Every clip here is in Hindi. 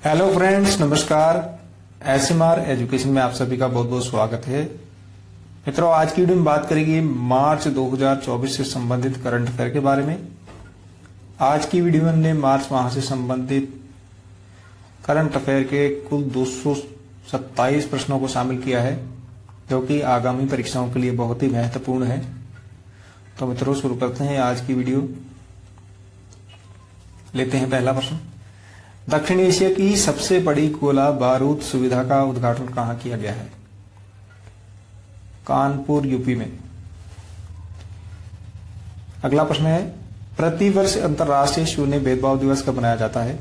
हेलो फ्रेंड्स, नमस्कार। एसएमआर एजुकेशन में आप सभी का बहुत बहुत स्वागत है। मित्रों, आज की वीडियो में बात करेंगे मार्च 2024 से संबंधित करंट अफेयर के बारे में। आज की वीडियो में हमने मार्च माह से संबंधित करंट अफेयर के कुल 227 प्रश्नों को शामिल किया है, जो कि आगामी परीक्षाओं के लिए बहुत ही महत्वपूर्ण है। तो मित्रों, शुरू करते हैं आज की वीडियो। लेते हैं पहला प्रश्न। दक्षिण एशिया की सबसे बड़ी गोला बारूद सुविधा का उद्घाटन कहां किया गया है? कानपुर, यूपी में। अगला प्रश्न है, प्रतिवर्ष अंतर्राष्ट्रीय शून्य भेदभाव दिवस कब मनाया जाता है?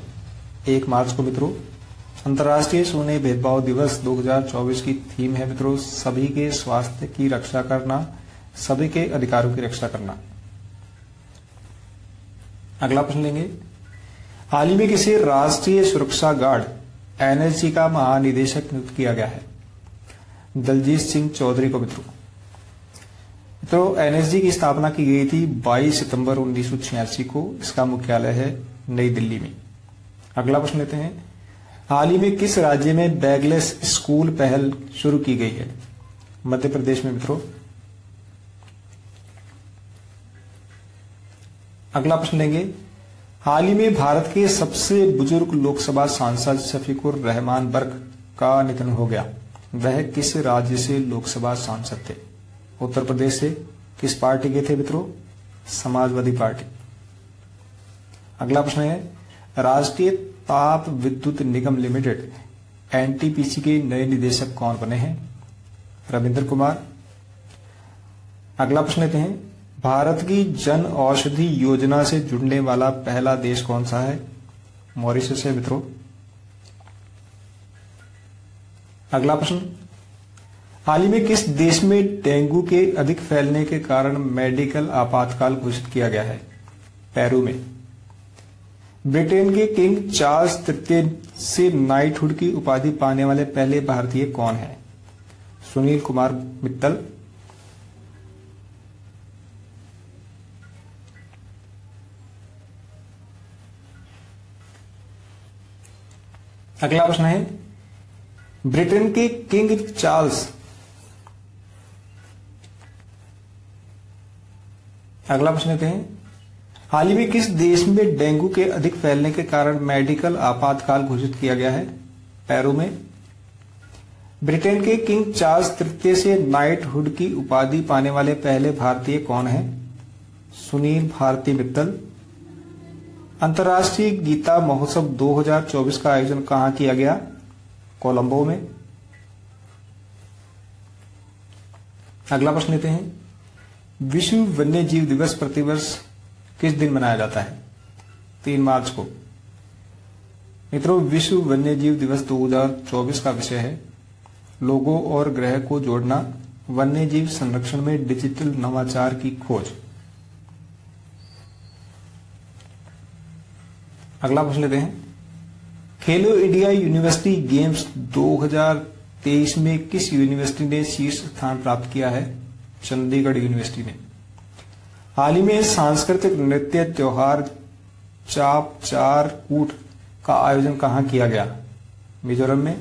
1 मार्च को। मित्रों, अंतर्राष्ट्रीय शून्य भेदभाव दिवस 2024 की थीम है मित्रों, सभी के स्वास्थ्य की रक्षा करना, सभी के अधिकारों की रक्षा करना। अगला प्रश्न लेंगे, हाल ही में किसे राष्ट्रीय सुरक्षा गार्ड एनएसजी का महानिदेशक नियुक्त किया गया है? दलजीत सिंह चौधरी को। मित्रों, एनएसजी की स्थापना की गई थी 22 सितंबर 1986 को। इसका मुख्यालय है नई दिल्ली में। अगला प्रश्न लेते हैं, हाल ही में किस राज्य में बैगलेस स्कूल पहल शुरू की गई है? मध्य प्रदेश में। मित्रों, अगला प्रश्न लेंगे, हाल ही में भारत के सबसे बुजुर्ग लोकसभा सांसद शफीकुर रहमान बर्क का निधन हो गया। वह किस राज्य से लोकसभा सांसद थे? उत्तर प्रदेश से। किस पार्टी के थे मित्रों? समाजवादी पार्टी। अगला प्रश्न है, राष्ट्रीय ताप विद्युत निगम लिमिटेड एनटीपीसी के नए निदेशक कौन बने हैं? रविंद्र कुमार। अगला प्रश्न लेते हैं, भारत की जन औषधि योजना से जुड़ने वाला पहला देश कौन सा है? मॉरिशस है मित्रों। अगला प्रश्न, हाल ही में किस देश में डेंगू के अधिक फैलने के कारण मेडिकल आपातकाल घोषित किया गया है? पेरू में। ब्रिटेन के किंग चार्ल्स तृतीय से नाइटहुड की उपाधि पाने वाले पहले भारतीय कौन है? सुनील कुमार मित्तल। अगला प्रश्न है, ब्रिटेन के किंग चार्ल्स अगला प्रश्न लेते हैं, हाल ही में किस देश में डेंगू के अधिक फैलने के कारण मेडिकल आपातकाल घोषित किया गया है? पेरू में। ब्रिटेन के किंग चार्ल्स तृतीय से नाइटहुड की उपाधि पाने वाले पहले भारतीय कौन है? सुनील भारती मित्तल। अंतर्राष्ट्रीय गीता महोत्सव 2024 का आयोजन कहां किया गया? कोलंबो में। अगला प्रश्न लेते हैं, विश्व वन्य जीव दिवस प्रतिवर्ष किस दिन मनाया जाता है? 3 मार्च को। मित्रों, विश्व वन्य जीव दिवस 2024 का विषय है लोगों और ग्रह को जोड़ना, वन्य जीव संरक्षण में डिजिटल नवाचार की खोज। अगला प्रश्न लेते हैं, खेलो इंडिया यूनिवर्सिटी गेम्स 2023 में किस यूनिवर्सिटी ने शीर्ष स्थान प्राप्त किया है? चंडीगढ़ यूनिवर्सिटी ने। हाल ही में सांस्कृतिक नृत्य त्योहार चाप चार कूट का आयोजन कहां किया गया? मिजोरम में।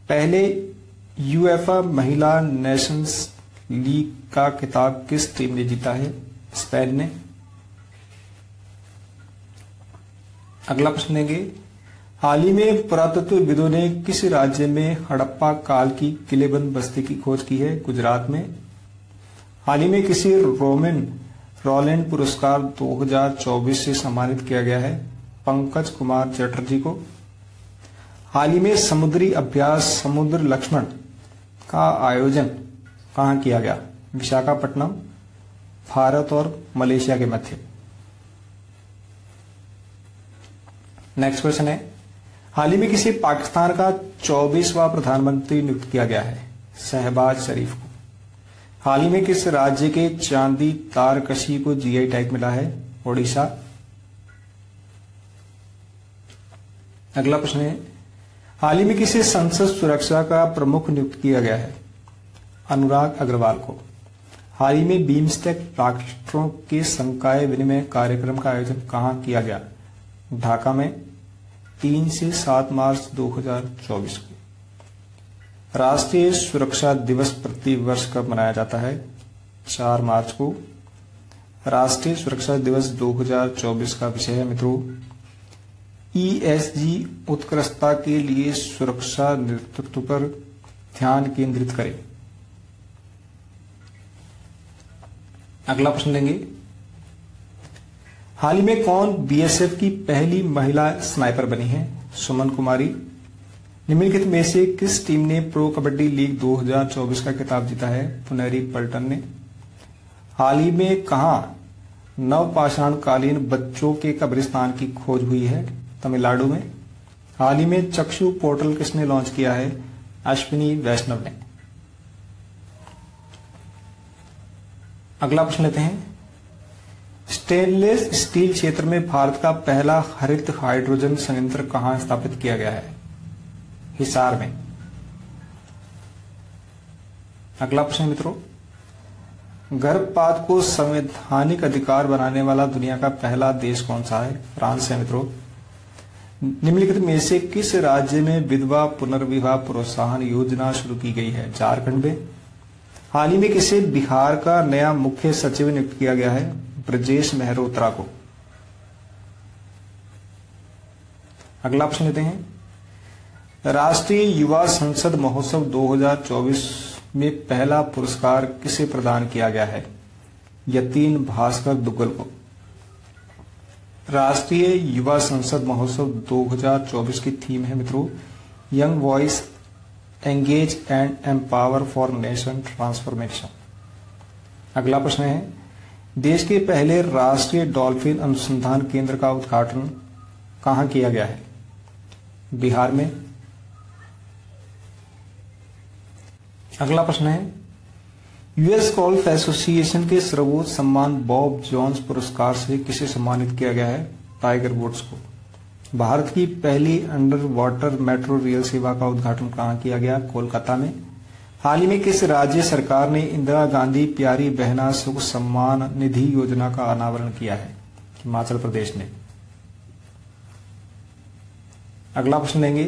पहले यूएफए महिला नेशंस लीग का खिताब किस टीम ने जीता है? स्पेन ने। अगला प्रश्न लेंगे, हाल ही में पुरातत्वविदों ने किस राज्य में हड़प्पा काल की किलेबंद बस्ती की खोज की है? गुजरात में। हाल ही में किसी रोलैंड पुरस्कार 2024 से सम्मानित किया गया है? पंकज कुमार चटर्जी को। हाल ही में समुद्री अभ्यास समुद्र लक्ष्मण का आयोजन कहां किया गया? विशाखापट्टनम, भारत और मलेशिया के मध्य। नेक्स्ट क्वेश्चन है, हाल ही में किसी पाकिस्तान का 24वां प्रधानमंत्री नियुक्त किया गया है? शहबाज शरीफ को। हाल ही में किस राज्य के चांदी तारकशी को जीआई टैग मिला है? ओडिशा। अगला प्रश्न है, हाल ही में किसे संसद सुरक्षा का प्रमुख नियुक्त किया गया है? अनुराग अग्रवाल को। हाल ही में बिम्स्टेक राष्ट्रों के संकाय विनिमय कार्यक्रम का आयोजन कहां किया गया? ढाका में। 3 से 7 मार्च 2024 को। राष्ट्रीय सुरक्षा दिवस प्रतिवर्ष कब मनाया जाता है? 4 मार्च को। राष्ट्रीय सुरक्षा दिवस 2024 का विषय है मित्रों ESG उत्कृष्टता के लिए सुरक्षा नेतृत्व पर ध्यान केंद्रित करें। अगला प्रश्न लेंगे, हाल ही में कौन BSF की पहली महिला स्नाइपर बनी है? सुमन कुमारी। निम्नलिखित में से किस टीम ने प्रो कबड्डी लीग 2024 का खिताब जीता है? पुनेरी पल्टन ने। हाल ही में कहां नवपाषाणकालीन बच्चों के कब्रिस्तान की खोज हुई है? तमिलनाडु में। हाल ही में चक्षु पोर्टल किसने लॉन्च किया है? अश्विनी वैष्णव ने। अगला प्रश्न लेते हैं, स्टेनलेस स्टील क्षेत्र में भारत का पहला हरित हाइड्रोजन संयंत्र कहां स्थापित किया गया है? हिसार में। अगला प्रश्न मित्रों, गर्भपात को संवैधानिक अधिकार बनाने वाला दुनिया का पहला देश कौन सा है? फ्रांस है मित्रों। निम्नलिखित में से किस राज्य में विधवा पुनर्विवाह प्रोत्साहन योजना शुरू की गई है? झारखंड में। हाल ही में किसे बिहार का नया मुख्य सचिव नियुक्त किया गया है? ब्रजेश मेहरोत्रा को। अगला प्रश्न लेते हैं, राष्ट्रीय युवा संसद महोत्सव 2024 में पहला पुरस्कार किसे प्रदान किया गया है? यतीन भास्कर दुग्गल को। राष्ट्रीय युवा संसद महोत्सव 2024 की थीम है मित्रों young voice engage and empower for nation transformation. अगला प्रश्न है, देश के पहले राष्ट्रीय डॉल्फिन अनुसंधान केंद्र का उद्घाटन कहां किया गया है? बिहार में। अगला प्रश्न है, यूएस गोल्फ एसोसिएशन के सर्वोच्च सम्मान बॉब जोन्स पुरस्कार से किसे सम्मानित किया गया है? टाइगर वुड्स को। भारत की पहली अंडर वाटर मेट्रो रेल सेवा का उद्घाटन कहां किया गया? कोलकाता में। हाल ही में किस राज्य सरकार ने इंदिरा गांधी प्यारी बहना सुख सम्मान निधि योजना का अनावरण किया है? हिमाचल प्रदेश ने। अगला प्रश्न लेंगे,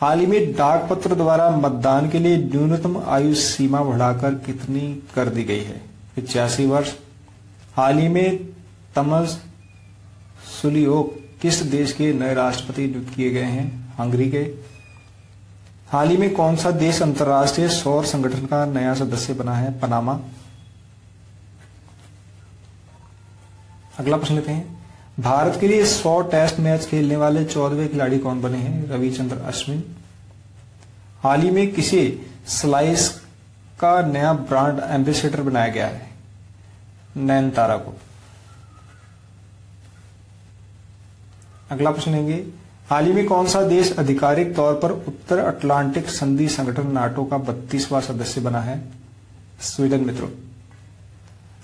हाल ही में डाक पत्र द्वारा मतदान के लिए न्यूनतम आयु सीमा बढ़ाकर कितनी कर दी गई है? 85 वर्ष। हाल ही में तमस सुलियोक किस देश के नए राष्ट्रपति नियुक्त किए गए हैं? हंगरी के। हाल ही में कौन सा देश अंतर्राष्ट्रीय सौर संगठन का नया सदस्य बना है? पनामा। अगला प्रश्न लेते हैं, भारत के लिए 100 टेस्ट मैच खेलने वाले 14वें खिलाड़ी कौन बने हैं? रविचंद्र अश्विन। हाल ही में किसे स्लाइस का नया ब्रांड एम्बेसडर बनाया गया है? नयनतारा को। अगला प्रश्न लेंगे, हाल ही में कौन सा देश आधिकारिक तौर पर उत्तर अटलांटिक संधि संगठन नाटो का 32वां सदस्य बना है? स्वीडन मित्रों।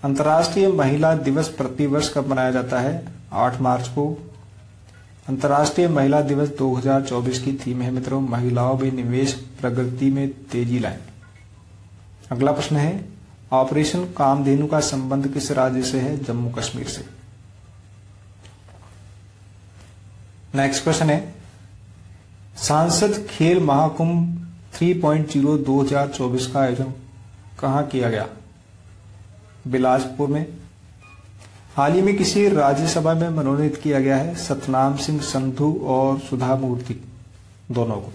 अंतर्राष्ट्रीय महिला दिवस प्रतिवर्ष कब मनाया जाता है? 8 मार्च को। अंतर्राष्ट्रीय महिला दिवस 2024 की थीम है मित्रों महिलाओं में निवेश प्रगति में तेजी लाएं। अगला प्रश्न है, ऑपरेशन कामधेनु का संबंध किस राज्य से है? जम्मू कश्मीर से। नेक्स्ट क्वेश्चन है, सांसद खेल महाकुंभ 3.0 2024 का आयोजन कहां किया गया? बिलासपुर में। हाल ही में किसी राज्यसभा में मनोनीत किया गया है? सतनाम सिंह संधू और सुधा मूर्ति दोनों को।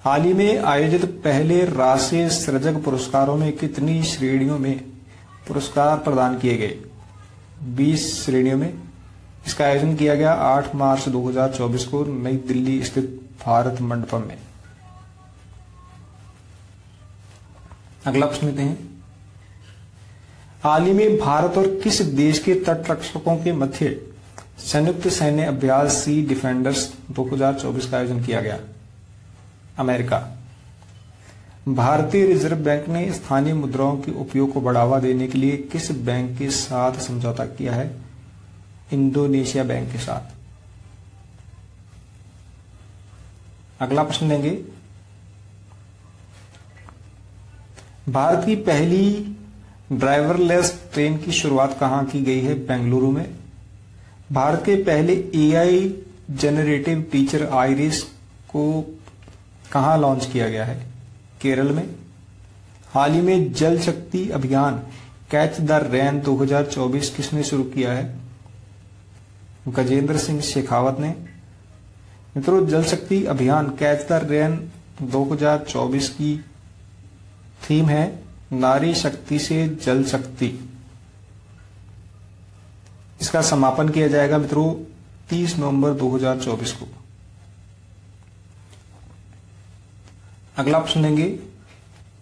हाल ही में आयोजित पहले राष्ट्रीय सृजक पुरस्कारों में कितनी श्रेणियों में पुरस्कार प्रदान किए गए? 20 श्रेणियों में। इसका आयोजन किया गया 8 मार्च 2024 को नई दिल्ली स्थित भारत मंडपम में। अगला प्रश्न लेते हैं, हाल ही में भारत और किस देश के तटरक्षकों के मध्य संयुक्त सैन्य अभ्यास सी डिफेंडर्स 2024 का आयोजन किया गया? अमेरिका। भारतीय रिजर्व बैंक ने स्थानीय मुद्राओं के उपयोग को बढ़ावा देने के लिए किस बैंक के साथ समझौता किया है? इंडोनेशिया बैंक के साथ। अगला प्रश्न लेंगे, भारत की पहली ड्राइवरलेस ट्रेन की शुरुआत कहां की गई है? बेंगलुरु में। भारत के पहले AI जनरेटिव टीचर आईरिस को कहां लॉन्च किया गया है? केरल में। हाल ही में जल शक्ति अभियान कैच द रेन 2024 किसने शुरू किया है? गजेंद्र सिंह शेखावत ने। मित्रों, जल शक्ति अभियान कैच द रेन 2024 की थीम है नारी शक्ति से जल शक्ति। इसका समापन किया जाएगा मित्रों 30 नवंबर 2024 को। अगला प्रश्न लेंगे,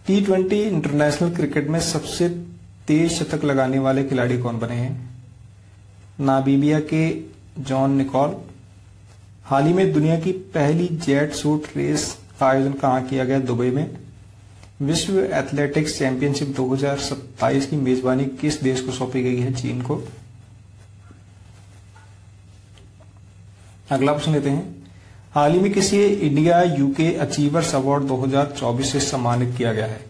T20 इंटरनेशनल क्रिकेट में सबसे तेज शतक लगाने वाले खिलाड़ी कौन बने हैं? नामीबिया के जॉन निकोल। हाल ही में दुनिया की पहली जेट सूट रेस का आयोजन कहां किया गया? दुबई में। विश्व एथलेटिक्स चैंपियनशिप 2027 की मेजबानी किस देश को सौंपी गई है? चीन को। अगला प्रश्न लेते हैं, हाल ही में किसी इंडिया यूके अचीवर्स अवार्ड 2024 से सम्मानित किया गया है?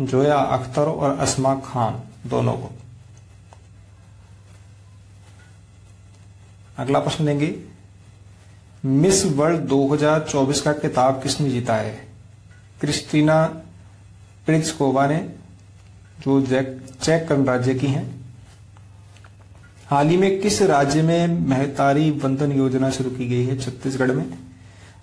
जोया अख्तर और अस्मा खान दोनों को। अगला प्रश्न लेंगे, मिस वर्ल्ड 2024 का खिताब किसने जीता है? क्रिस्टीना प्रित्सकोवा ने, जो चेक गणराज्य की हैं। हाल ही में किस राज्य में महतारी वंदन योजना शुरू की गई है? छत्तीसगढ़ में।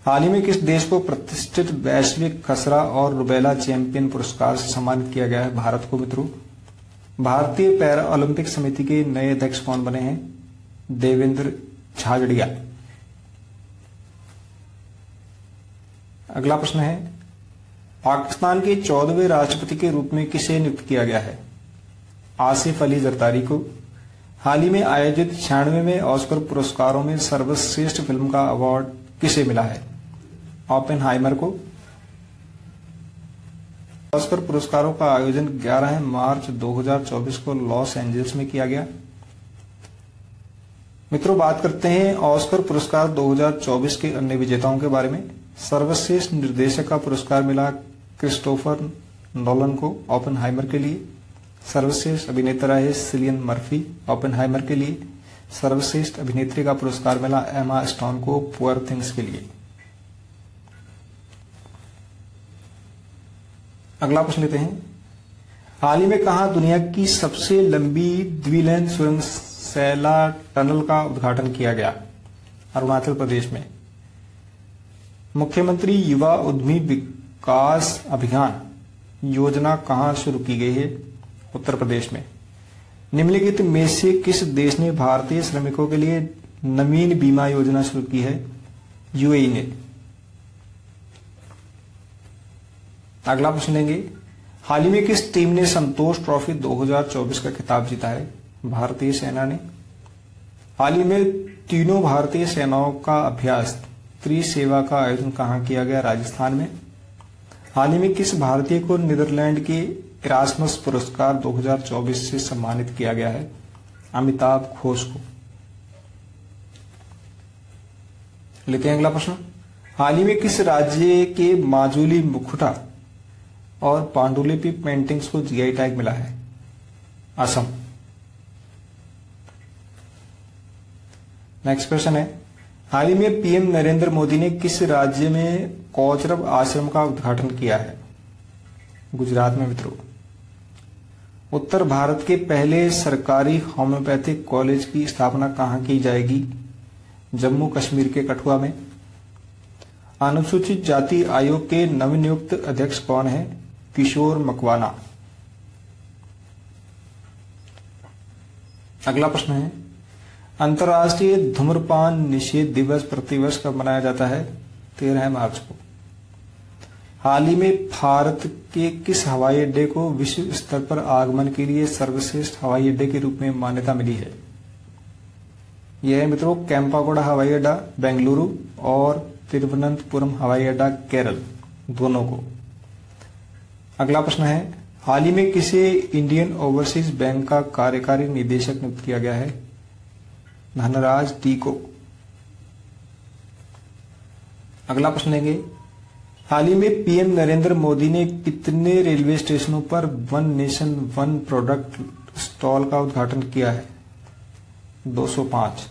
हाल ही में किस देश को प्रतिष्ठित वैश्विक खसरा और रुबेला चैंपियन पुरस्कार से सम्मानित किया गया है? भारत को। मित्रों, भारतीय पैरा ओलंपिक समिति के नए अध्यक्ष कौन बने हैं? देवेंद्र झाझड़िया। अगला प्रश्न है, पाकिस्तान के 14वें राष्ट्रपति के रूप में किसे नियुक्त किया गया है? आसिफ अली जरदारी को। हाल ही में आयोजित 96वें ऑस्कर पुरस्कारों में सर्वश्रेष्ठ फिल्म का अवार्ड किसे मिला है? ओपेनहाइमर को। ऑस्कर पुरस्कारों का आयोजन 11 मार्च 2024 को लॉस एंजल्स में किया गया। मित्रों, बात करते हैं ऑस्कर पुरस्कार 2024 के अन्य विजेताओं के बारे में। सर्वश्रेष्ठ निर्देशक का पुरस्कार मिला क्रिस्टोफर नोलन को ओपेनहाइमर के लिए। सर्वश्रेष्ठ अभिनेता है सिलियन मर्फी ओपेनहाइमर के लिए। सर्वश्रेष्ठ अभिनेत्री का पुरस्कार मिला एमा स्टोन को पुअर थिंग्स के लिए। अगला प्रश्न लेते हैं, हाल ही में कहां दुनिया की सबसे लंबी द्विलेन सुरंग सैला टनल का उद्घाटन किया गया? अरुणाचल प्रदेश में। मुख्यमंत्री युवा उद्यमी विकास अभियान योजना कहां शुरू की गई है? उत्तर प्रदेश में। निम्नलिखित में से किस देश ने भारतीय श्रमिकों के लिए नवीन बीमा योजना शुरू की है? यूएई ने। अगला प्रश्न लेंगे, हाल ही में किस टीम ने संतोष ट्रॉफी 2024 का खिताब जीता है? भारतीय सेना ने। हाल ही में तीनों भारतीय सेनाओं का अभ्यास त्रिसेवा का आयोजन कहां किया गया? राजस्थान में। हाल ही में किस भारतीय को नीदरलैंड के इरास्मस पुरस्कार 2024 से सम्मानित किया गया है? अमिताभ घोष को। लेते हैं अगला प्रश्न, हाल ही में किस राज्य के माजुली मुखौटा और पांडुलिपि पेंटिंग्स को जीआई टैग मिला है? असम। नेक्स्ट क्वेश्चन है, हाल ही में पीएम नरेंद्र मोदी ने किस राज्य में कोचरब आश्रम का उद्घाटन किया है? गुजरात में। मित्रों, उत्तर भारत के पहले सरकारी होम्योपैथिक कॉलेज की स्थापना कहां की जाएगी? जम्मू कश्मीर के कठुआ में। अनुसूचित जाति आयोग के नवनियुक्त अध्यक्ष कौन है? किशोर मकवाना। अगला प्रश्न है, अंतर्राष्ट्रीय धूम्रपान निषेध दिवस प्रतिवर्ष कब मनाया जाता है? 13 मार्च को। हाल ही में भारत के किस हवाई अड्डे को विश्व स्तर पर आगमन के लिए सर्वश्रेष्ठ हवाई अड्डे के रूप में मान्यता मिली है? यह है मित्रों कैंपागोड़ा हवाई अड्डा बेंगलुरु और तिरुवनंतपुरम हवाई अड्डा केरल, दोनों को। अगला प्रश्न है, हाल ही में किसे इंडियन ओवरसीज बैंक का कार्यकारी निदेशक नियुक्त किया गया है? धनराज टी को। अगला प्रश्न लेंगे, हाल ही में पीएम नरेंद्र मोदी ने कितने रेलवे स्टेशनों पर one nation one product stall का उद्घाटन किया है? 205।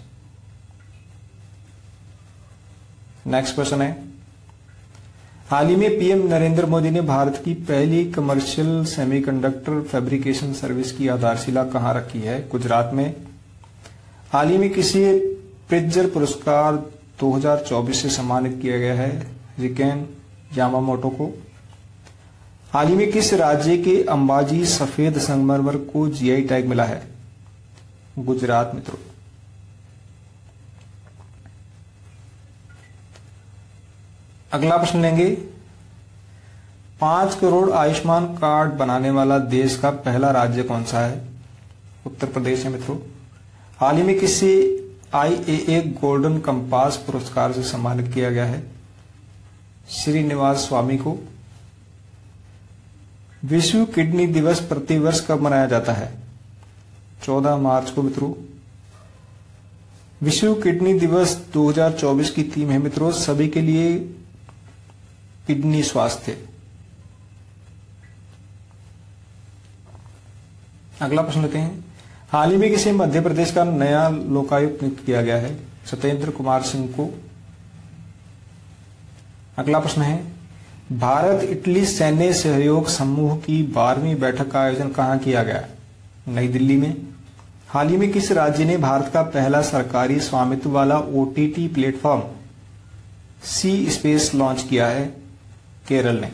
नेक्स्ट क्वेश्चन है, हाल ही में पीएम नरेंद्र मोदी ने भारत की पहली कमर्शियल सेमीकंडक्टर फैब्रिकेशन सर्विस की आधारशिला कहां रखी है? गुजरात में। हाल ही में किसी प्रिट्जर पुरस्कार 2024 से सम्मानित किया गया है? रिकेन यामामोटो को। हाल ही में किस राज्य के अंबाजी सफेद संगमरमर को जीआई टैग मिला है? गुजरात मित्रों। अगला प्रश्न लेंगे, 5 करोड़ आयुष्मान कार्ड बनाने वाला देश का पहला राज्य कौन सा है? उत्तर प्रदेश है मित्रों। हाल ही में किसे IAA गोल्डन कंपास पुरस्कार से सम्मानित किया गया है? श्रीनिवास स्वामी को। विश्व किडनी दिवस प्रतिवर्ष कब मनाया जाता है? 14 मार्च को मित्रों। विश्व किडनी दिवस 2024 की थीम है मित्रों, सभी के लिए किडनी स्वास्थ्य। अगला प्रश्न लेते हैं, हाल ही में किसे मध्य प्रदेश का नया लोकायुक्त नियुक्त किया गया है? सत्येंद्र कुमार सिंह को। अगला प्रश्न है, भारत इटली सैन्य सहयोग समूह की 12वीं बैठक का आयोजन कहां किया गया? नई दिल्ली में। हाल ही में किस राज्य ने भारत का पहला सरकारी स्वामित्व वाला OTT प्लेटफॉर्म सी स्पेस लॉन्च किया है? केरल ने।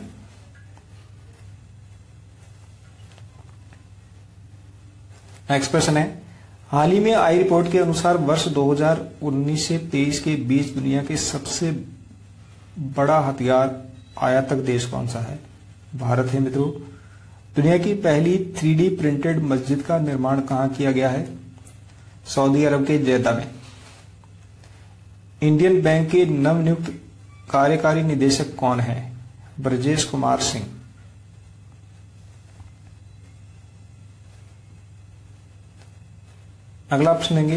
नेक्स्ट क्वेश्चन है, हाल ही में आई रिपोर्ट के अनुसार वर्ष 2019 से 23 के बीच दुनिया के सबसे बड़ा हथियार आयातक देश कौन सा है? भारत है मित्रों। दुनिया की पहली 3D प्रिंटेड मस्जिद का निर्माण कहां किया गया है? सऊदी अरब के जेद्दा में। इंडियन बैंक के नवनियुक्त कार्यकारी निदेशक कौन है? ब्रजेश कुमार सिंह। अगला प्रश्न लेंगे,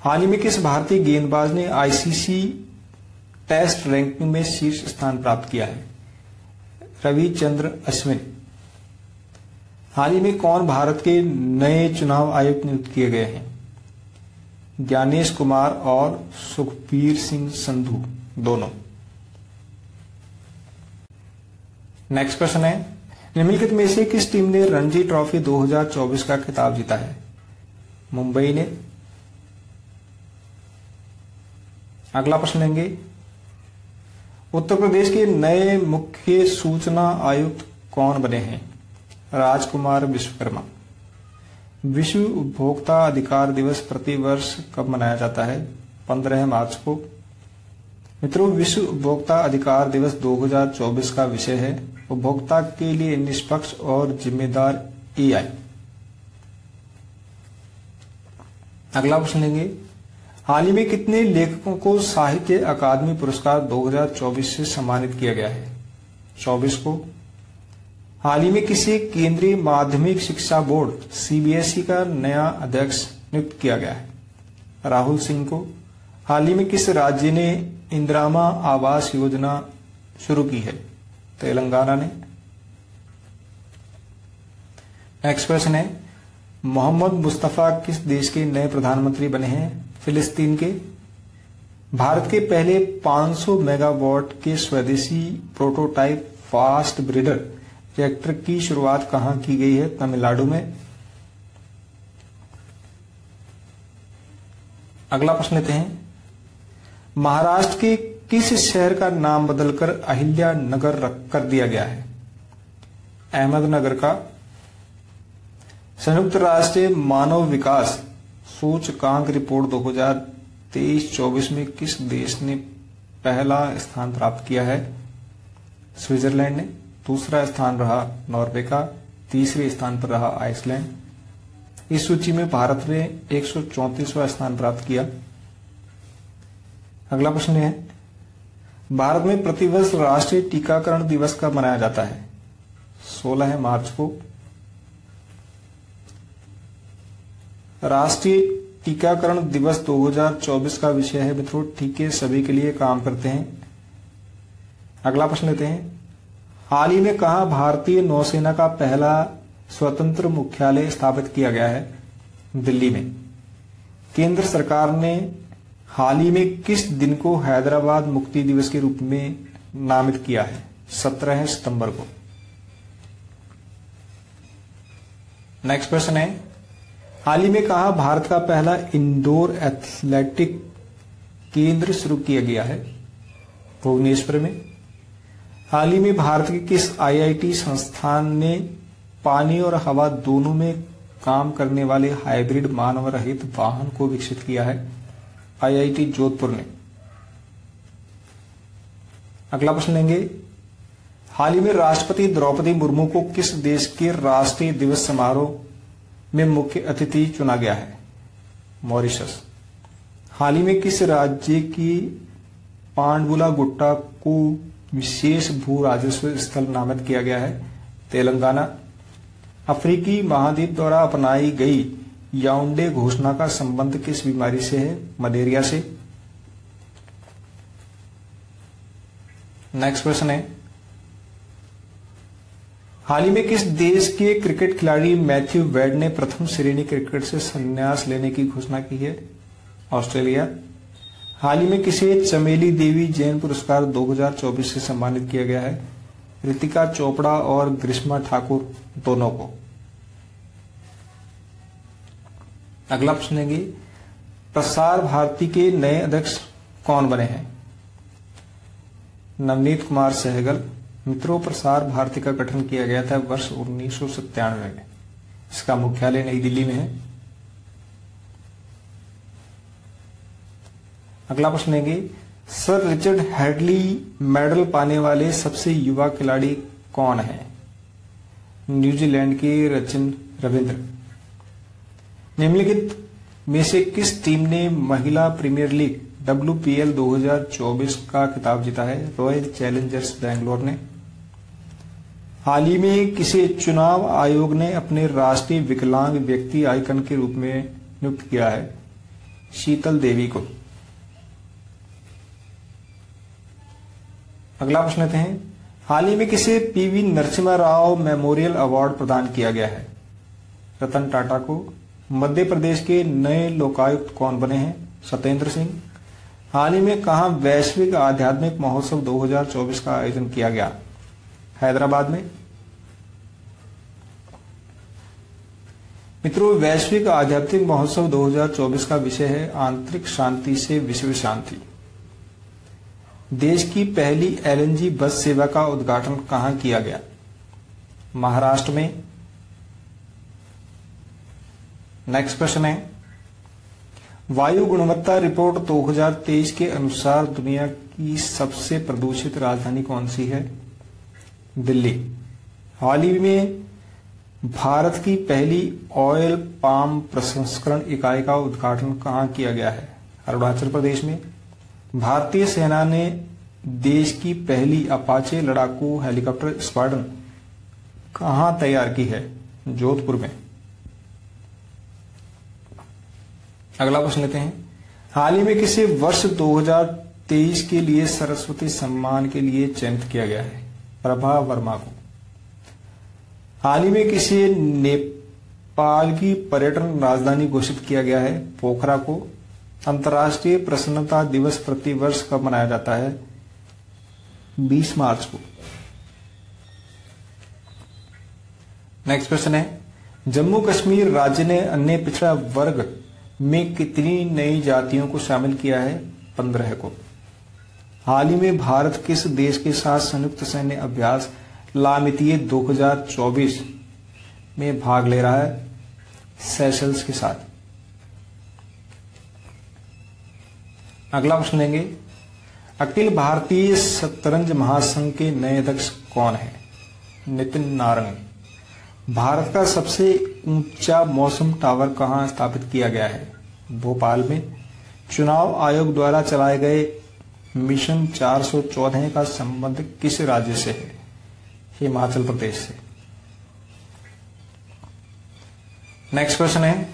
हाल ही में किस भारतीय गेंदबाज ने ICC टेस्ट रैंकिंग में शीर्ष स्थान प्राप्त किया है? रविचंद्र अश्विन। हाल ही में कौन भारत के नए चुनाव आयुक्त नियुक्त किए गए हैं? ज्ञानेश कुमार और सुखबीर सिंह संधू दोनों। नेक्स्ट क्वेश्चन है, निम्नलिखित में से किस टीम ने रणजी ट्रॉफी 2024 का खिताब जीता है? मुंबई ने। अगला प्रश्न लेंगे, उत्तर प्रदेश के नए मुख्य सूचना आयुक्त कौन बने हैं? राजकुमार विश्वकर्मा। विश्व उपभोक्ता अधिकार दिवस प्रतिवर्ष कब मनाया जाता है? 15 मार्च को। मित्रों, विश्व उपभोक्ता अधिकार दिवस 2024 का विषय है उपभोक्ता के लिए निष्पक्ष और जिम्मेदार AI। अगला प्रश्न लेंगे, हाल ही में कितने लेखकों को साहित्य अकादमी पुरस्कार 2024 से सम्मानित किया गया है? 24 को। हाल ही में किसी केंद्रीय माध्यमिक शिक्षा बोर्ड CBSE का नया अध्यक्ष नियुक्त किया गया है? राहुल सिंह को। हाल ही में किस राज्य ने इंदिरामा आवास योजना शुरू की है? तेलंगाना ने। नेक्स्ट क्वेश्चन है, मोहम्मद मुस्तफा किस देश के नए प्रधानमंत्री बने हैं? फिलिस्तीन के। भारत के पहले 500 मेगावाट के स्वदेशी प्रोटोटाइप फास्ट ब्रीडर रिएक्टर की शुरुआत कहां की गई है? तमिलनाडु में। अगला प्रश्न लेते हैं, महाराष्ट्र के किस शहर का नाम बदलकर अहिल्या नगर कर दिया गया है? अहमदनगर का। संयुक्त राष्ट्र मानव विकास सूचकांक रिपोर्ट 2023-24 में किस देश ने पहला स्थान प्राप्त किया है? स्विट्जरलैंड ने। दूसरा स्थान रहा नॉर्वे का। तीसरे स्थान पर रहा आइसलैंड। इस सूची में भारत ने 134वां स्थान प्राप्त किया। अगला प्रश्न है, भारत में प्रतिवर्ष राष्ट्रीय टीकाकरण दिवस कब मनाया जाता है? 16 मार्च को। राष्ट्रीय टीकाकरण दिवस 2024 का विषय है मित्रों, टीके सभी के लिए काम करते हैं। अगला प्रश्न लेते हैं, हाल ही में कहां भारतीय नौसेना का पहला स्वतंत्र मुख्यालय स्थापित किया गया है? दिल्ली में। केंद्र सरकार ने हाल ही में किस दिन को हैदराबाद मुक्ति दिवस के रूप में नामित किया है? 17 सितंबर को। नेक्स्ट प्रश्न है, हाल ही में कहा भारत का पहला इंडोर एथलेटिक केंद्र शुरू किया गया है? भुवनेश्वर में। हाल ही में भारत के किस आईआईटी संस्थान ने पानी और हवा दोनों में काम करने वाले हाइब्रिड मानव रहित वाहन को विकसित किया है? आईआईटी जोधपुर ने। अगला प्रश्न लेंगे, हाल ही में राष्ट्रपति द्रौपदी मुर्मू को किस देश के राष्ट्रीय दिवस समारोह में मुख्य अतिथि चुना गया है? मॉरिशस। हाल ही में किस राज्य की पांडुला गुट्टा को विशेष भू राजस्व स्थल नामित किया गया है? तेलंगाना। अफ्रीकी महाद्वीप द्वारा अपनाई गई याओंडे घोषणा का संबंध किस बीमारी से है? मलेरिया से। नेक्स्ट प्रश्न है, हाल ही में किस देश के क्रिकेट खिलाड़ी मैथ्यू वेड ने प्रथम श्रेणी क्रिकेट से संन्यास लेने की घोषणा की है? ऑस्ट्रेलिया। हाल ही में किसे चमेली देवी जैन पुरस्कार 2024 से सम्मानित किया गया है? रितिका चोपड़ा और ग्रीष्मा ठाकुर दोनों को। अगला प्रश्न है, प्रसार भारती के नए अध्यक्ष कौन बने हैं? नवनीत कुमार सहगल। मित्रों, प्रसार भारती का गठन किया गया था वर्ष 1997 में। इसका मुख्यालय नई दिल्ली में है। अगला प्रश्न है, सर रिचर्ड हैडली मेडल पाने वाले सबसे युवा खिलाड़ी कौन है? न्यूजीलैंड के रचिन रविंद्र। निम्नलिखित में से किस टीम ने महिला प्रीमियर लीग WPL 2024 का खिताब जीता है? रॉयल चैलेंजर्स बैंगलोर ने। हाल ही में किसे चुनाव आयोग ने अपने राष्ट्रीय विकलांग व्यक्ति आइकन के रूप में नियुक्त किया है? शीतल देवी को। अगला प्रश्न लेते हैं, हाल ही में किसे PV Narasimha Rao memorial award प्रदान किया गया है? रतन टाटा को। मध्य प्रदेश के नए लोकायुक्त कौन बने हैं? सत्येंद्र सिंह। हाल ही में कहां वैश्विक आध्यात्मिक महोत्सव 2024 का आयोजन किया गया? हैदराबाद में। मित्रों, वैश्विक आध्यात्मिक महोत्सव 2024 का विषय है आंतरिक शांति से विश्व शांति। देश की पहली LNG बस सेवा का उद्घाटन कहां किया गया? महाराष्ट्र में। नेक्स्ट प्रश्न है, वायु गुणवत्ता रिपोर्ट 2023 के अनुसार दुनिया की सबसे प्रदूषित राजधानी कौन सी है? दिल्ली। हाल ही में भारत की पहली ऑयल पाम प्रसंस्करण इकाई का उद्घाटन कहां किया गया है? अरुणाचल प्रदेश में। भारतीय सेना ने देश की पहली अपाचे लड़ाकू हेलीकॉप्टर स्क्वाड्रन कहां तैयार की है? जोधपुर में। अगला प्रश्न लेते हैं, हाल ही में किसे वर्ष 2023 के लिए सरस्वती सम्मान के लिए चयनित किया गया है? प्रभा वर्मा को। हाल ही में किसे नेपाल की पर्यटन राजधानी घोषित किया गया है? पोखरा को। अंतर्राष्ट्रीय प्रसन्नता दिवस प्रतिवर्ष कब मनाया जाता है? 20 मार्च को। नेक्स्ट प्रश्न है, जम्मू कश्मीर राज्य ने अन्य पिछड़ा वर्ग में कितनी नई जातियों को शामिल किया है? 15 को। हाल ही में भारत किस देश के साथ संयुक्त सैन्य अभ्यास लामितीय 2024 में भाग ले रहा है? सेशल्स के साथ। अगला प्रश्न लेंगे, अखिल भारतीय शतरंज महासंघ के नए अध्यक्ष कौन है? नितिन नारंग। भारत का सबसे ऊंचा मौसम टावर कहां स्थापित किया गया है? भोपाल में। चुनाव आयोग द्वारा चलाए गए मिशन 414 का संबंध किस राज्य से है? हिमाचल प्रदेश से। नेक्स्ट प्रश्न है,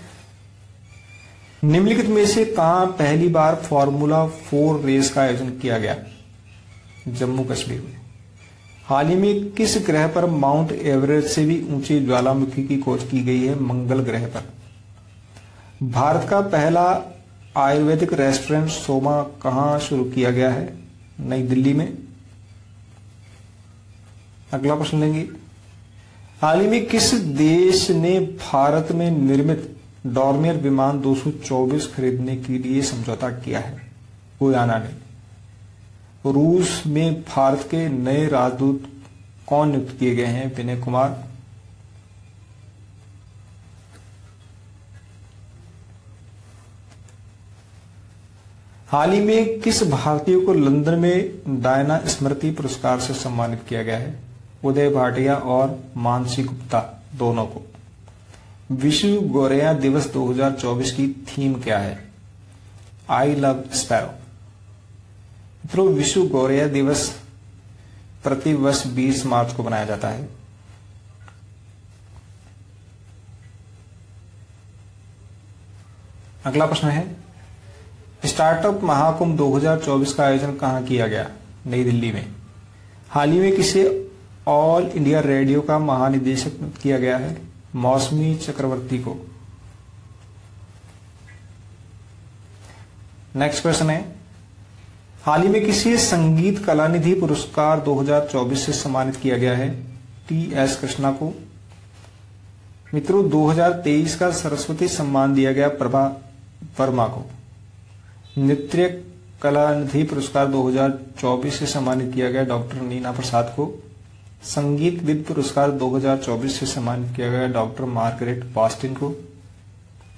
निम्नलिखित में से कहां पहली बार फॉर्मूला 4 रेस का आयोजन किया गया? जम्मू कश्मीर में। हाल ही में किस ग्रह पर माउंट एवरेस्ट से भी ऊंची ज्वालामुखी की खोज की गई है? मंगल ग्रह पर। भारत का पहला आयुर्वेदिक रेस्टोरेंट सोमा कहाँ शुरू किया गया है? नई दिल्ली में। अगला प्रश्न लेंगे, हाल ही में किस देश ने भारत में निर्मित डॉर्नियर विमान 224 खरीदने के लिए समझौता किया है? गुयाना ने। रूस में भारत के नए राजदूत कौन नियुक्त किए गए हैं? विनय कुमार। हाल ही में किस भारतीय को लंदन में डायना स्मृति पुरस्कार से सम्मानित किया गया है? उदय भाटिया और मानसी गुप्ता दोनों को। विश्व गौरैया दिवस 2024 की थीम क्या है? I love sparrow. मित्रों, विश्व गौरैया दिवस प्रति वर्ष 20 मार्च को मनाया जाता है। अगला प्रश्न है, स्टार्टअप महाकुंभ 2024 का आयोजन कहां किया गया? नई दिल्ली में। हाल ही में किसे ऑल इंडिया रेडियो का महानिदेशक नियुक्त किया गया है? मौसमी चक्रवर्ती को। नेक्स्ट क्वेश्चन है, हाल ही में किसी संगीत कलानिधि पुरस्कार 2024 से सम्मानित किया गया है? टी.एस. कृष्णा को। मित्रों, 2023 का सरस्वती सम्मान दिया गया प्रभा वर्मा को। नृत्य कलानिधि पुरस्कार 2024 से सम्मानित किया गया डॉक्टर नीना प्रसाद को। संगीत विद पुरस्कार 2024 से सम्मानित किया गया डॉक्टर मार्गरेट बास्टिन को।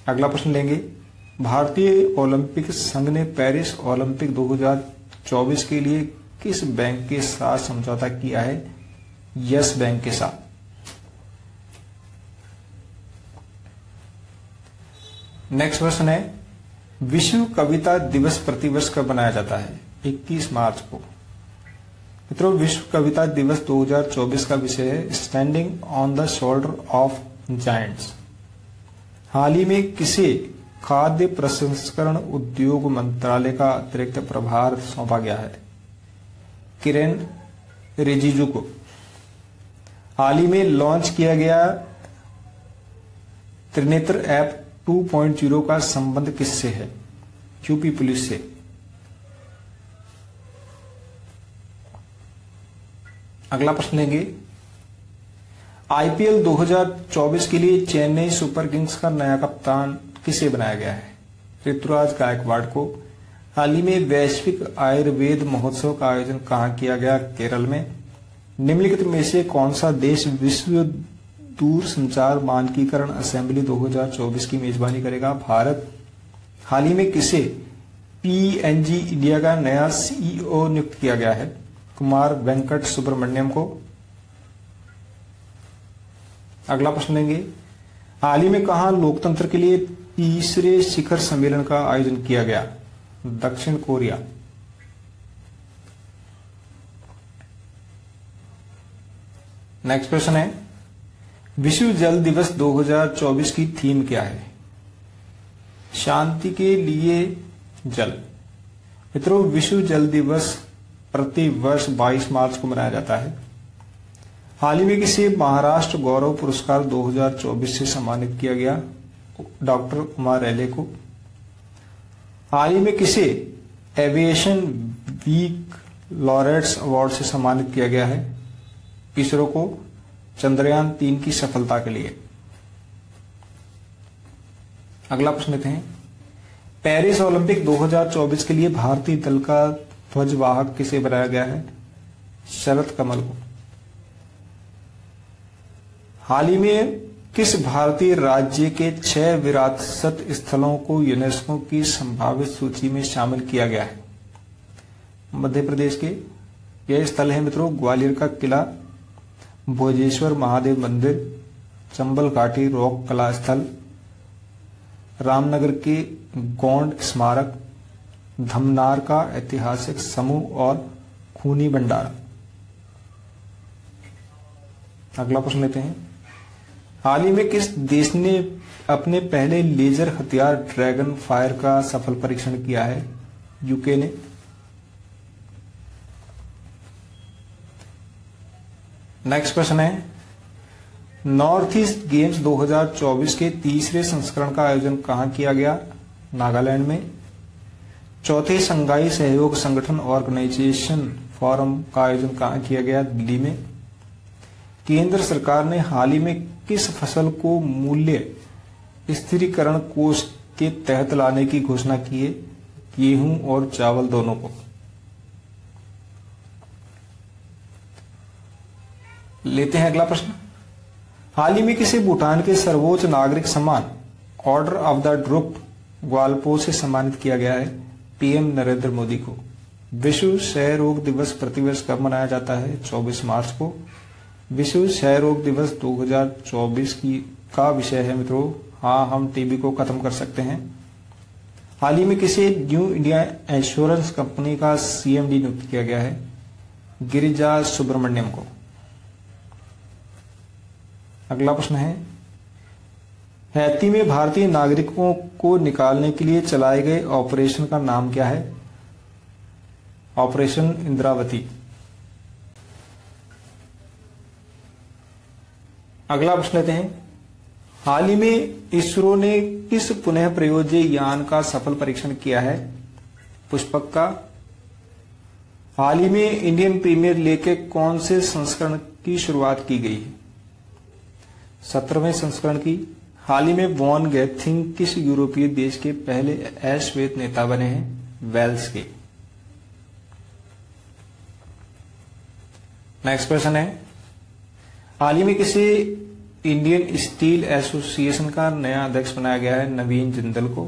अगला प्रश्न लेंगे, भारतीय ओलंपिक संघ ने पेरिस ओलंपिक 2024 के लिए किस बैंक के साथ समझौता किया है? यस बैंक के साथ। नेक्स्ट प्रश्न है, विश्व कविता दिवस प्रतिवर्ष कब मनाया जाता है? 21 मार्च को। मित्रों, विश्व कविता दिवस 2024 का विषय है standing on the shoulder of giants. हाल ही में किसे खाद्य प्रसंस्करण उद्योग मंत्रालय का अतिरिक्त प्रभार सौंपा गया है? किरेन रिजिजू को। हाल ही में लॉन्च किया गया त्रिनेत्र ऐप 2.0 का संबंध किससे है? यूपी पुलिस से। अगला प्रश्न लेंगे, आईपीएल 2024 के लिए चेन्नई सुपर किंग्स का नया कप्तान किसे बनाया गया है? ऋतुराज गायकवाड़ को। हाल ही में वैश्विक आयुर्वेद महोत्सव का आयोजन कहां किया गया? केरल में। निम्नलिखित में से कौन सा देश विश्व दूर संचार मानकीकरण असेंबली 2024 की मेजबानी करेगा? भारत। हाल ही में किसे पीएनजी इंडिया का नया सीईओ नियुक्त किया गया है? कुमार वेंकट सुब्रमण्यम को। अगला प्रश्न लेंगे, हाल ही में कहां लोकतंत्र के लिए तीसरे शिखर सम्मेलन का आयोजन किया गया? दक्षिण कोरिया। नेक्स्ट क्वेश्चन है, विश्व जल दिवस 2024 की थीम क्या है? शांति के लिए जल। मित्रों, विश्व जल दिवस प्रति वर्ष 22 मार्च को मनाया जाता है। हाल ही में किसे महाराष्ट्र गौरव पुरस्कार 2024 से सम्मानित किया गया? डॉक्टर उमा रैले को। हाल ही में किसे एविएशन वीक लॉरेट्स अवार्ड से सम्मानित किया गया है? इसरो को चंद्रयान 3 की सफलता के लिए। अगला प्रश्न लेते हैं, पेरिस ओलंपिक 2024 के लिए भारतीय दल का ध्वजवाहक किसे बनाया गया है? शरद कमल को। हाल ही में किस भारतीय राज्य के 6 विरासत स्थलों को यूनेस्को की संभावित सूची में शामिल किया गया है? मध्य प्रदेश के। यह स्थल है मित्रों ग्वालियर का किला, भोजेश्वर महादेव मंदिर, चंबल घाटी रॉक कला स्थल, रामनगर के गोंड स्मारक, धमनार का ऐतिहासिक समूह और खूनी भंडारा। अगला प्रश्न लेते हैं, हाल ही में किस देश ने अपने पहले लेजर हथियार ड्रैगन फायर का सफल परीक्षण किया है? यूके ने। नेक्स्ट क्वेश्चन है, नॉर्थ ईस्ट गेम्स 2024 के तीसरे संस्करण का आयोजन कहां किया गया? नागालैंड में। चौथे संघाई सहयोग संगठन ऑर्गेनाइजेशन फोरम का आयोजन कहाँ किया गया? दिल्ली में। केंद्र सरकार ने हाल ही में किस फसल को मूल्य स्थिरीकरण कोष के तहत लाने की घोषणा की है? गेहूं और चावल दोनों को। लेते हैं अगला प्रश्न। हाल ही में किसे भूटान के सर्वोच्च नागरिक सम्मान ऑर्डर ऑफ द ड्रुप ग्वालपो से सम्मानित किया गया है? पीएम नरेंद्र मोदी को। विश्व क्षय रोग दिवस प्रतिवर्ष कब मनाया जाता है? 24 मार्च को। विश्व क्षय रोग दिवस 2024 का विषय है मित्रों, हाँ हम टीबी को खत्म कर सकते हैं। हाल ही में किसे न्यू इंडिया इंश्योरेंस कंपनी का सीएमडी नियुक्त किया गया है? गिरिजा सुब्रमण्यम को। अगला प्रश्न है, हैती में भारतीय नागरिकों को निकालने के लिए चलाए गए ऑपरेशन का नाम क्या है? ऑपरेशन इंद्रावती। अगला प्रश्न लेते हैं, हाल ही में इसरो ने किस पुनः प्रयोज्य यान का सफल परीक्षण किया है? पुष्पक का। हाल ही में इंडियन प्रीमियर लीग के कौन से संस्करण की शुरुआत की गई है? 17वें संस्करण की। हाल ही में वॉन गैथिंग किस यूरोपीय देश के पहले अश्वेत नेता बने हैं? वेल्स के। नेक्स्ट क्वेश्चन है, हाल ही में किसे इंडियन स्टील एसोसिएशन का नया अध्यक्ष बनाया गया है? नवीन जिंदल को।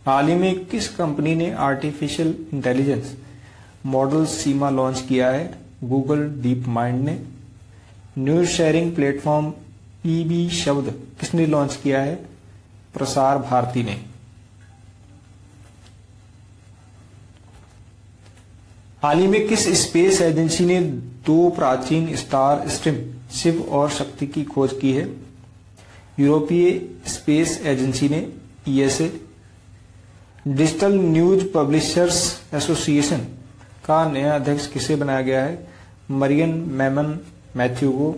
हाल ही में किस कंपनी ने आर्टिफिशियल इंटेलिजेंस मॉडल सीमा लॉन्च किया है? गूगल डीप माइंड ने। न्यूज शेयरिंग प्लेटफॉर्म ईबी शब्द किसने लॉन्च किया है? प्रसार भारती ने। हाल ही में किस स्पेस एजेंसी ने 2 प्राचीन स्टार स्ट्रीम शिव और शक्ति की खोज की है? यूरोपीय स्पेस एजेंसी ने, ESA. Digital news publishers association का नया अध्यक्ष किसे बनाया गया है? मरियन मैमन मैथ्यू को।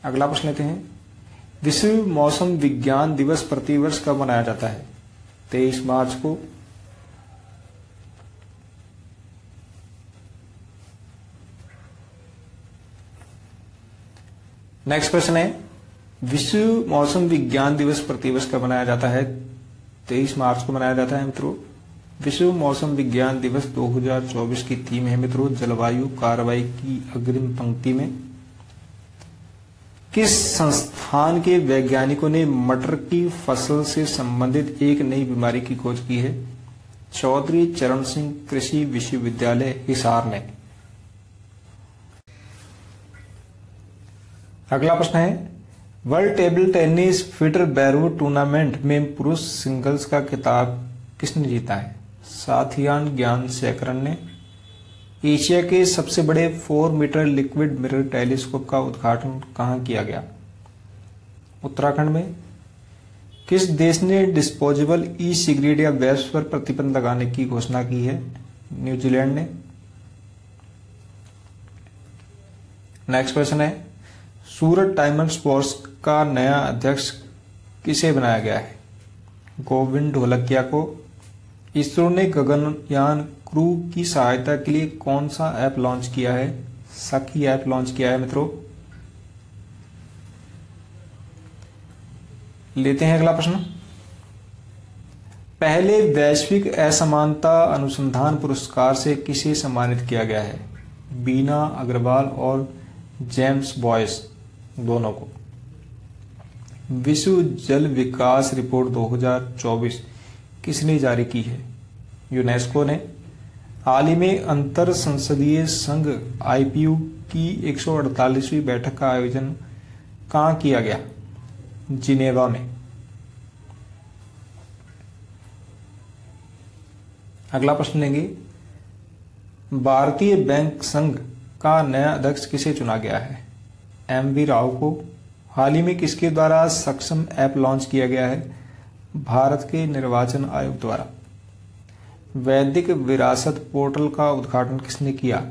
अगला प्रश्न लेते हैं, विश्व मौसम विज्ञान दिवस प्रतिवर्ष कब मनाया जाता है? 23 मार्च को। नेक्स्ट क्वेश्चन है, विश्व मौसम विज्ञान दिवस प्रतिवर्ष कब मनाया जाता है? 23 मार्च को मनाया जाता है मित्रों। विश्व मौसम विज्ञान दिवस 2024 की थीम है मित्रों, जलवायु कार्रवाई की अग्रिम पंक्ति में। किस संस्थान के वैज्ञानिकों ने मटर की फसल से संबंधित एक नई बीमारी की खोज की है? चौधरी चरण सिंह कृषि विश्वविद्यालय हिसार ने। अगला प्रश्न है, वर्ल्ड टेबल टेनिस पीटरबोरो टूर्नामेंट में पुरुष सिंगल्स का खिताब किसने जीता है? साथियान ज्ञानशेखरन ने। एशिया के सबसे बड़े 4 मीटर लिक्विड मिरर टेलीस्कोप का उद्घाटन कहाँ किया गया? उत्तराखंड में। किस देश ने डिस्पोजेबल ई सिगरेट या वेब्स पर प्रतिबंध लगाने की घोषणा की है? न्यूजीलैंड ने। नेक्स्ट क्वेश्चन है, सूरत डायमंड स्पोर्ट्स का नया अध्यक्ष किसे बनाया गया है? गोविंद ढोलकिया को। इसरो ने गगनयान क्रू की सहायता के लिए कौन सा ऐप लॉन्च किया है? सखी ऐप लॉन्च किया है मित्रों। लेते हैं अगला प्रश्न, पहले वैश्विक असमानता अनुसंधान पुरस्कार से किसे सम्मानित किया गया है? बीना अग्रवाल और जेम्स बॉयस दोनों को। विश्व जल विकास रिपोर्ट 2024 किसने जारी की है? यूनेस्को ने। हाल ही में अंतर संसदीय संघ आईपीयू की 148वीं बैठक का आयोजन कहाँ किया गया? जिनेवा में। अगला प्रश्न लेंगे, भारतीय बैंक संघ का नया अध्यक्ष किसे चुना गया है? एमवी राव को। हाल ही में किसके द्वारा सक्षम ऐप लॉन्च किया गया है? भारत के निर्वाचन आयोग द्वारा। वैदिक विरासत पोर्टल का उद्घाटन किसने किया?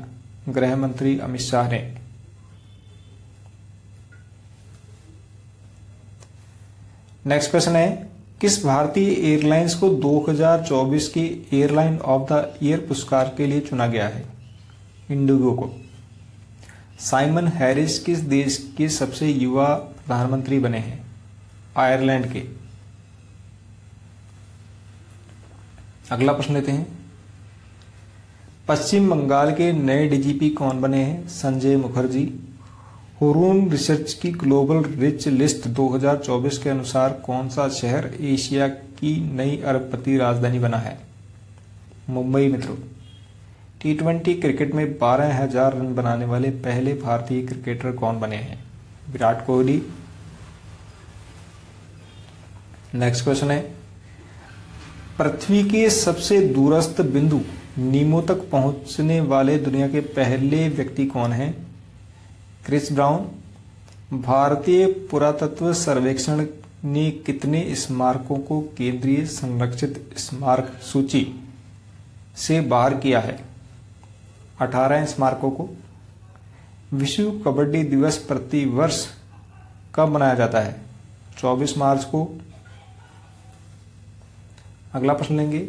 गृह मंत्री अमित शाह ने। नेक्स्ट क्वेश्चन है, किस भारतीय एयरलाइंस को 2024 के एयरलाइन ऑफ द ईयर पुरस्कार के लिए चुना गया है? इंडिगो को। साइमन हैरिस किस देश के सबसे युवा प्रधानमंत्री बने हैं? आयरलैंड के। अगला प्रश्न लेते हैं। पश्चिम बंगाल के नए डीजीपी कौन बने हैं? संजय मुखर्जी। हुरून रिसर्च की ग्लोबल रिच लिस्ट 2024 के अनुसार कौन सा शहर एशिया की नई अरबपति राजधानी बना है? मुंबई। मित्रों, टी20 क्रिकेट में 12,000 रन बनाने वाले पहले भारतीय क्रिकेटर कौन बने हैं? विराट कोहली। नेक्स्ट क्वेश्चन है, पृथ्वी के सबसे दूरस्थ बिंदु नीमो तक पहुंचने वाले दुनिया के पहले व्यक्ति कौन हैं? Chris Brown. भारतीय पुरातत्व सर्वेक्षण ने कितने स्मारकों को केंद्रीय संरक्षित स्मारक सूची से बाहर किया है? 18 स्मारकों को। विश्व कबड्डी दिवस प्रति वर्ष कब मनाया जाता है? 24 मार्च को। अगला प्रश्न लेंगे,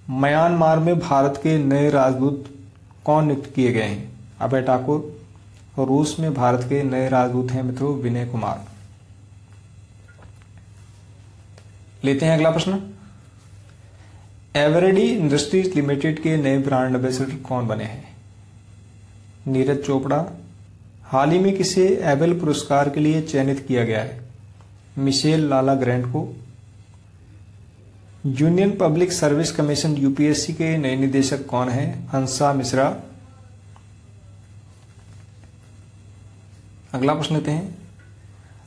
म्यांमार में भारत के नए राजदूत कौन नियुक्त किए गए हैं? अभय ठाकुर। रूस में भारत के नए राजदूत हैं मित्रों विनय कुमार। लेते हैं अगला प्रश्न, एवरेडी इंडस्ट्रीज लिमिटेड के नए ब्रांड एम्बेसडर कौन बने हैं? नीरज चोपड़ा। हाल ही में किसे एबेल पुरस्कार के लिए चयनित किया गया है? मिशेल लाला ग्रैंड को। Union public service commission UPSC के नए निदेशक कौन हैं? हंसा मिश्रा। अगला प्रश्न लेते हैं,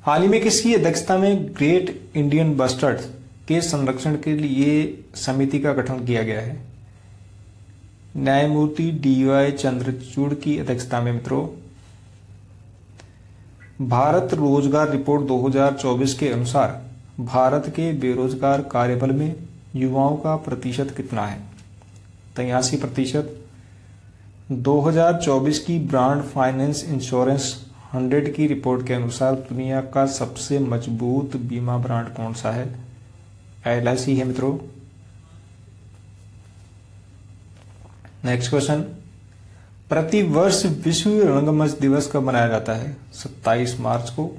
हाल ही में किसकी अध्यक्षता में ग्रेट इंडियन बस्टर्ड के संरक्षण के लिए समिति का गठन किया गया है? न्यायमूर्ति डीवाई चंद्रचूड़ की अध्यक्षता में। मित्रों, भारत रोजगार रिपोर्ट 2024 के अनुसार भारत के बेरोजगार कार्यबल में युवाओं का प्रतिशत कितना है? 83%। 2024 की ब्रांड फाइनेंस इंश्योरेंस 100 की रिपोर्ट के अनुसार दुनिया का सबसे मजबूत बीमा ब्रांड कौन सा है? LIC है मित्रों। नेक्स्ट क्वेश्चन, प्रति वर्ष विश्व रंगमंच दिवस कब मनाया जाता है? 27 मार्च को।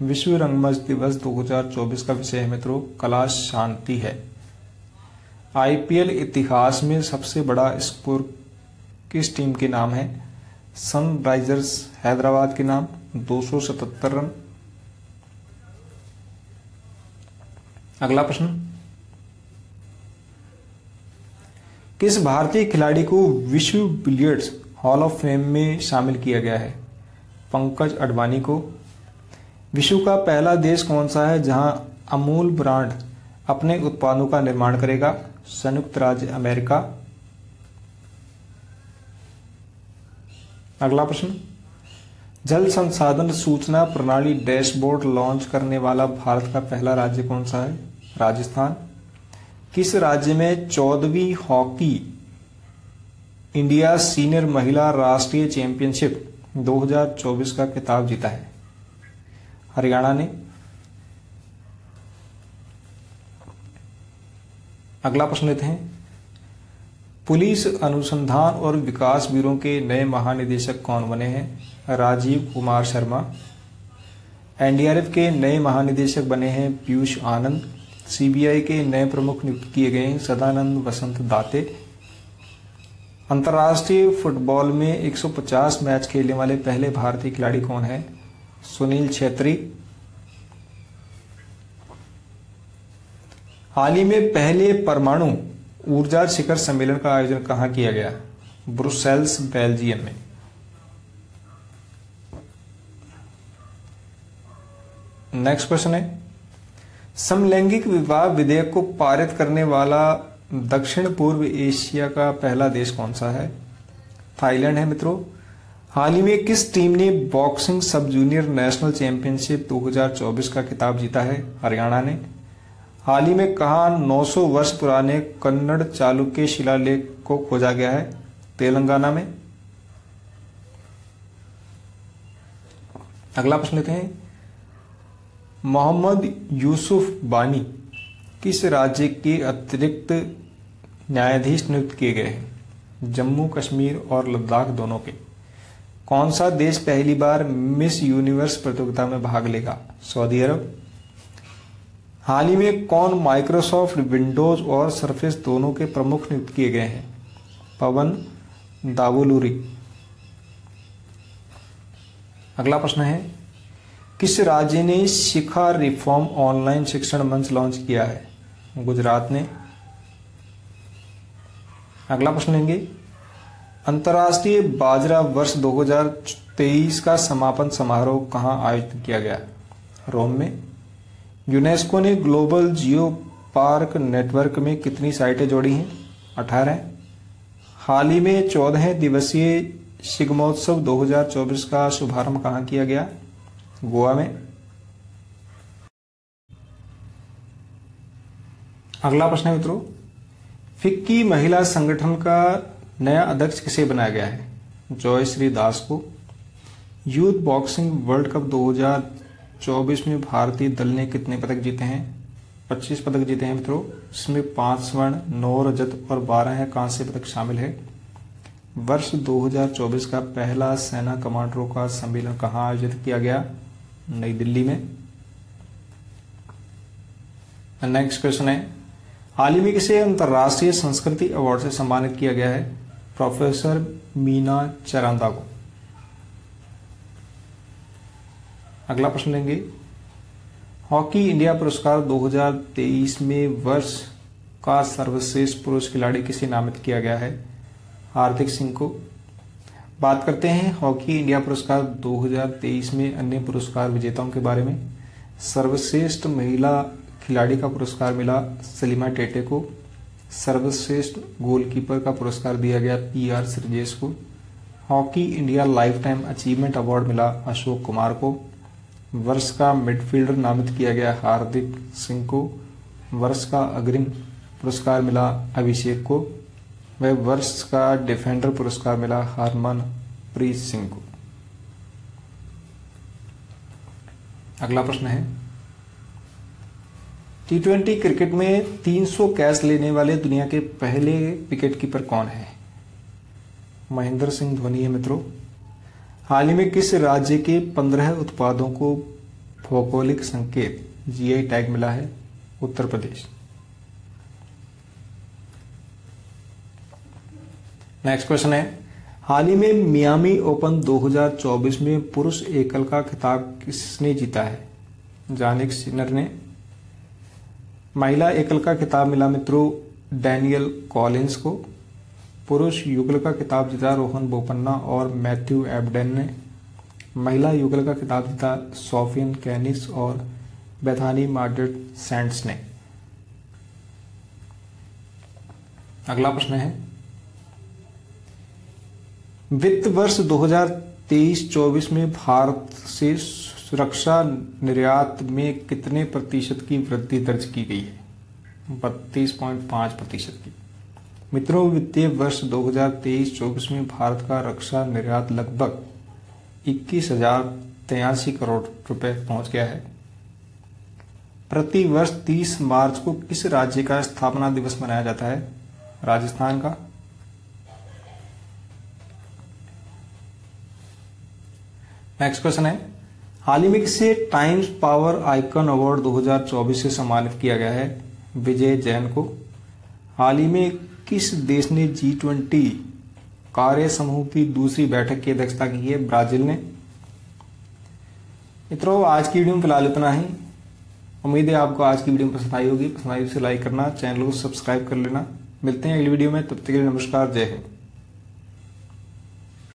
विश्व रंगमंच दिवस 2024 का विषय है मित्रों कला शांति है। IPL इतिहास में सबसे बड़ा स्कोर किस टीम के नाम है? सनराइजर्स हैदराबाद के नाम 277 रन। अगला प्रश्न, किस भारतीय खिलाड़ी को विश्व बिलियर्ड्स हॉल ऑफ फेम में शामिल किया गया है? पंकज अडवाणी को। विश्व का पहला देश कौन सा है जहां अमूल ब्रांड अपने उत्पादों का निर्माण करेगा? संयुक्त राज्य अमेरिका। अगला प्रश्न, जल संसाधन सूचना प्रणाली डैशबोर्ड लॉन्च करने वाला भारत का पहला राज्य कौन सा है? राजस्थान। किस राज्य में 14वीं हॉकी इंडिया सीनियर महिला राष्ट्रीय चैंपियनशिप 2024 का खिताब जीता है? हरियाणा ने। अगला प्रश्न लेते हैं, पुलिस अनुसंधान और विकास ब्यूरो के नए महानिदेशक कौन बने हैं? राजीव कुमार शर्मा। NDRF के नए महानिदेशक बने हैं पीयूष आनंद। CBI के नए प्रमुख नियुक्त किए गए हैं सदानंद वसंत दाते। अंतर्राष्ट्रीय फुटबॉल में 150 मैच खेलने वाले पहले भारतीय खिलाड़ी कौन है? सुनील छेत्री। हाल ही में पहले परमाणु ऊर्जा शिखर सम्मेलन का आयोजन कहां किया गया? ब्रुसेल्स, बेल्जियम में। नेक्स्ट क्वेश्चन है, समलैंगिक विवाह विधेयक को पारित करने वाला दक्षिण पूर्व एशिया का पहला देश कौन सा है? थाईलैंड है मित्रों। हाल ही में किस टीम ने बॉक्सिंग सब जूनियर नेशनल चैंपियनशिप 2024 का खिताब जीता है? हरियाणा ने। हाल ही में कहां 900 वर्ष पुराने कन्नड़ चालुक्य शिलालेख को खोजा गया है? तेलंगाना में। अगला प्रश्न लेते हैं, मोहम्मद यूसुफ बानी किस राज्य के अतिरिक्त न्यायाधीश नियुक्त किए गए हैं? जम्मू कश्मीर और लद्दाख दोनों के। कौन सा देश पहली बार मिस यूनिवर्स प्रतियोगिता में भाग लेगा? सऊदी अरब। हाल ही में कौन माइक्रोसॉफ्ट विंडोज और सरफेस दोनों के प्रमुख नियुक्त किए गए हैं? पवन दावुलूरी। अगला प्रश्न है, किस राज्य ने शिखा रिफॉर्म ऑनलाइन शिक्षण मंच लॉन्च किया है? गुजरात ने। अगला प्रश्न लेंगे, अंतर्राष्ट्रीय बाजरा वर्ष 2023 का समापन समारोह कहां आयोजित किया गया? रोम में। यूनेस्को ने ग्लोबल जियो पार्क नेटवर्क में कितनी साइटें जोड़ी हैं? 18। हाल ही में 14 दिवसीय शिग्मोत्सव 2024 का शुभारंभ कहां किया गया? गोवा में। अगला प्रश्न है मित्रों, फिक्की महिला संगठन का नया अध्यक्ष किसे बनाया गया है? जॉयश्री दास को। यूथ बॉक्सिंग वर्ल्ड कप 2024 में भारतीय दल ने कितने पदक जीते हैं? 25 पदक जीते हैं मित्रों। इसमें 5 स्वर्ण, 9 रजत और 12 कांस्य पदक शामिल है। वर्ष 2024 का पहला सेना कमांडरों का सम्मेलन कहां आयोजित किया गया? नई दिल्ली में। नेक्स्ट क्वेश्चन है, हाल ही में किसे अंतर्राष्ट्रीय संस्कृति अवार्ड से सम्मानित किया गया है? प्रोफेसर मीना चरांदा को। अगला प्रश्न लेंगे, हॉकी इंडिया पुरस्कार 2023 में वर्ष का सर्वश्रेष्ठ पुरुष खिलाड़ी किसे नामित किया गया है? हार्दिक सिंह को। बात करते हैं हॉकी इंडिया पुरस्कार 2023 में अन्य पुरस्कार विजेताओं के बारे में। सर्वश्रेष्ठ महिला खिलाड़ी का पुरस्कार मिला सलीमा टेटे को। सर्वश्रेष्ठ गोलकीपर का पुरस्कार दिया गया PR श्रीजेश को। Hockey India life time achievement award मिला अशोक कुमार को। वर्ष का मिडफील्डर नामित किया गया हार्दिक सिंह को। वर्ष का अग्रिम पुरस्कार मिला अभिषेक को। वह वर्ष का डिफेंडर पुरस्कार मिला हरमनप्रीत सिंह को। अगला प्रश्न है, T20 क्रिकेट में 300 कैच लेने वाले दुनिया के पहले विकेट कीपर कौन है? महेंद्र सिंह धोनी है मित्रों। हाल ही में किस राज्य के 15 उत्पादों को भौगोलिक संकेत GI टैग मिला है? उत्तर प्रदेश। नेक्स्ट क्वेश्चन है, हाल ही में मियामी ओपन 2024 में पुरुष एकल का खिताब किसने जीता है? जानिक सिनर ने। महिला एकल का खिताब मिला मित्रों डैनियल कॉलिंस को। पुरुष युगल का खिताब जीता रोहन बोपन्ना और मैथ्यू एबडेन ने। महिला युगल का खिताब जीता सोफियन कैनिस और बेथानी मार्गरेट सैंड्स ने। अगला प्रश्न है, वित्त वर्ष 2023-24 में भारत से सुरक्षा निर्यात में कितने प्रतिशत की वृद्धि दर्ज की गई है? 32.5% की। मित्रों, वित्तीय वर्ष 2023-24 में भारत का रक्षा निर्यात लगभग 21,083 करोड़ रुपए पहुंच गया है। प्रति वर्ष 30 मार्च को किस राज्य का स्थापना दिवस मनाया जाता है? राजस्थान का। नेक्स्ट क्वेश्चन है, हाल ही में किसे टाइम्स पावर आइकन अवार्ड 2024 से सम्मानित किया गया है? विजय जैन को। हाल ही में किस देश ने G20 कार्य समूह की दूसरी बैठक की अध्यक्षता की है? ब्राजील ने। मित्रों, आज की वीडियो में फिलहाल इतना ही। उम्मीद है आपको आज की वीडियो पसंद आई होगी। पसंद आई तो लाइक करना, चैनल को सब्सक्राइब कर लेना। मिलते हैं अगली वीडियो में, तब तक के लिए नमस्कार, जय हिंद।